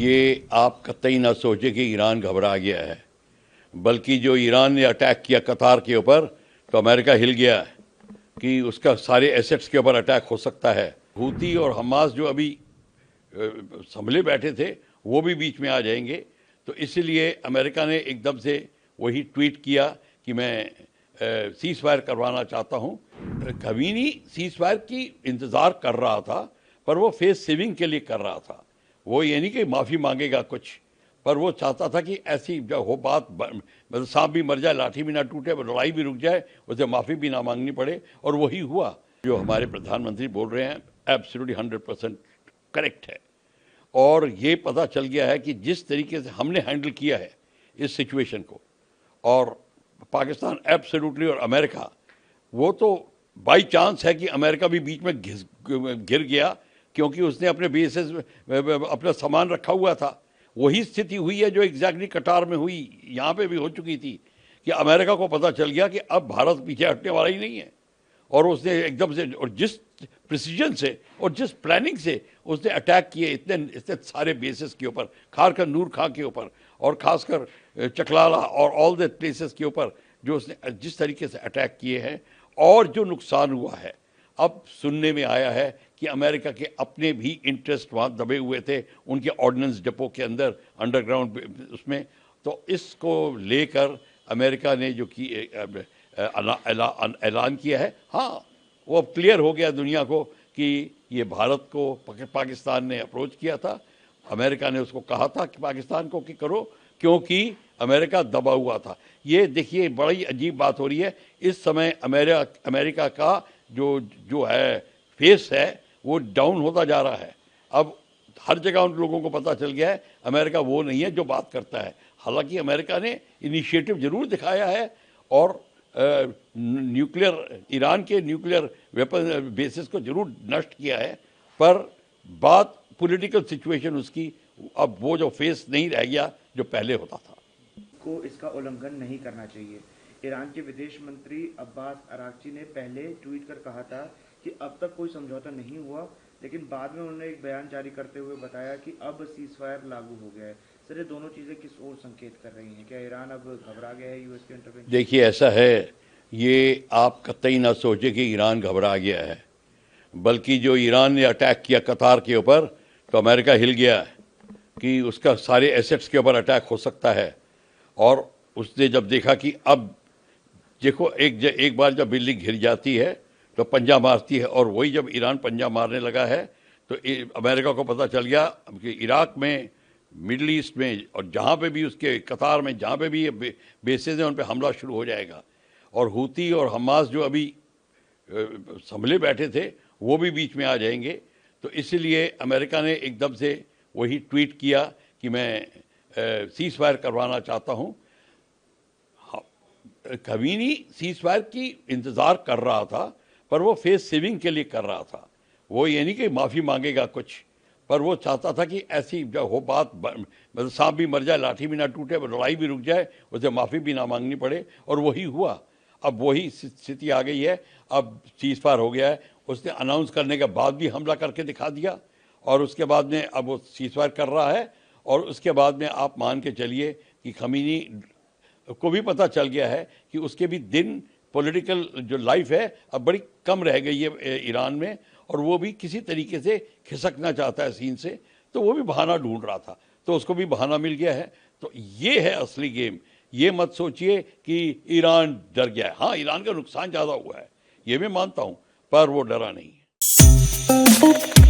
ये आप कतई ना सोचे कि ईरान घबरा गया है, बल्कि जो ईरान ने अटैक किया कतार के ऊपर, तो अमेरिका हिल गया है कि उसका सारे एसेट्स के ऊपर अटैक हो सकता है। हूती और हमास जो अभी संभले बैठे थे वो भी बीच में आ जाएंगे। तो इसलिए अमेरिका ने एकदम से वही ट्वीट किया कि मैं सीज फायर करवाना चाहता हूँ। खमीनी सीज फायर की इंतज़ार कर रहा था, पर वो फेस सेविंग के लिए कर रहा था। वो ये नहीं कि माफ़ी मांगेगा कुछ, पर वो चाहता था कि ऐसी जब हो बात, मतलब सांप भी मर जाए लाठी भी ना टूटे, लड़ाई भी रुक जाए, उसे माफ़ी भी ना मांगनी पड़े, और वही हुआ। जो हमारे प्रधानमंत्री बोल रहे हैं एब्सोल्युटली 100% करेक्ट है। और ये पता चल गया है कि जिस तरीके से हमने हैंडल किया है इस सिचुएशन को, और पाकिस्तान एब्सोल्युटली, और अमेरिका, वो तो बाई चांस है कि अमेरिका भी बीच में घिर गया, क्योंकि उसने अपने बेसेस अपना सामान रखा हुआ था। वही स्थिति हुई है जो एग्जैक्टली कतार में हुई, यहाँ पे भी हो चुकी थी, कि अमेरिका को पता चल गया कि अब भारत पीछे हटने वाला ही नहीं है, और उसने एकदम से, और जिस प्रिसीजन से और जिस प्लानिंग से उसने अटैक किए इतने सारे बेसिस के ऊपर, खारकर नूर खां के ऊपर, और ख़ासकर चकलाला और ऑल द प्लेसेस के ऊपर, जो उसने जिस तरीके से अटैक किए हैं, और जो नुकसान हुआ है। अब सुनने में आया है कि अमेरिका के अपने भी इंटरेस्ट वहाँ दबे हुए थे उनके ऑर्डिनेंस डिपो के अंदर, अंडरग्राउंड उसमें। तो इसको लेकर अमेरिका ने जो कि ऐलान किया है, हाँ, वो अब क्लियर हो गया दुनिया को कि ये भारत को पाकिस्तान ने अप्रोच किया था। अमेरिका ने उसको कहा था कि पाकिस्तान को कि करो, क्योंकि अमेरिका दबा हुआ था। ये देखिए बड़ी अजीब बात हो रही है इस समय। अमेरिका का जो है फेस है वो डाउन होता जा रहा है। अब हर जगह उन लोगों को पता चल गया है अमेरिका वो नहीं है जो बात करता है। हालांकि अमेरिका ने इनिशिएटिव जरूर दिखाया है, और न्यूक्लियर, ईरान के न्यूक्लियर वेपन बेसिस को जरूर नष्ट किया है, पर बात पॉलिटिकल सिचुएशन उसकी, अब वो जो फेस नहीं रह गया जो पहले होता था। को इसका उल्लंघन नहीं करना चाहिए। ईरान के विदेश मंत्री अब्बास अरागची ने पहले ट्वीट कर कहा था कि अब तक कोई समझौता नहीं हुआ, लेकिन बाद में उन्होंने एक बयान जारी करते हुए बताया कि अब सीज फायर लागू हो गया है। सर, ये दोनों चीज़ें किस ओर संकेत कर रही हैं? क्या ईरान अब घबरा गया है यूएस के इंटरवेंशन? देखिए ऐसा है, ये आप कतई ना सोचे कि ईरान घबरा गया है, बल्कि जो ईरान ने अटैक किया कतार के ऊपर, तो अमेरिका हिल गया है कि उसका सारे एसेट्स के ऊपर अटैक हो सकता है। और उसने जब देखा कि अब देखो, एक बार जब बिल्डिंग घिर जाती है तो पंजा मारती है, और वही जब ईरान पंजा मारने लगा है तो अमेरिका को पता चल गया कि इराक में, मिडल ईस्ट में, और जहाँ पे भी उसके कतार में जहाँ पे भी ये बेसेस हैं उन पे हमला शुरू हो जाएगा। और हूती और हमास जो अभी संभले बैठे थे वो भी बीच में आ जाएंगे। तो इसलिए अमेरिका ने एकदम से वही ट्वीट किया कि मैं सीज फायर करवाना चाहता हूँ। खमीनी सीज फायर की इंतज़ार कर रहा था, पर वो फेस सेविंग के लिए कर रहा था। वो ये नहीं कि माफ़ी मांगेगा कुछ, पर वो चाहता था कि ऐसी जब हो बात, मतलब सांप भी मर जाए लाठी भी ना टूटे, लड़ाई भी रुक जाए, उसे माफ़ी भी ना मांगनी पड़े, और वही हुआ। अब वही स्थिति आ गई है। अब सीज फायर हो गया है। उसने अनाउंस करने के बाद भी हमला करके दिखा दिया, और उसके बाद में अब वो सीज फायर कर रहा है। और उसके बाद में आप मान के चलिए कि खमीनी को भी पता चल गया है कि उसके भी दिन, पॉलिटिकल जो लाइफ है अब बड़ी कम रह गई है ईरान में, और वो भी किसी तरीके से खिसकना चाहता है सीन से। तो वो भी बहाना ढूंढ रहा था, तो उसको भी बहाना मिल गया है। तो ये है असली गेम। ये मत सोचिए कि ईरान डर गया है। हाँ, ईरान का नुकसान ज़्यादा हुआ है, ये मैं मानता हूँ, पर वो डरा नहीं है।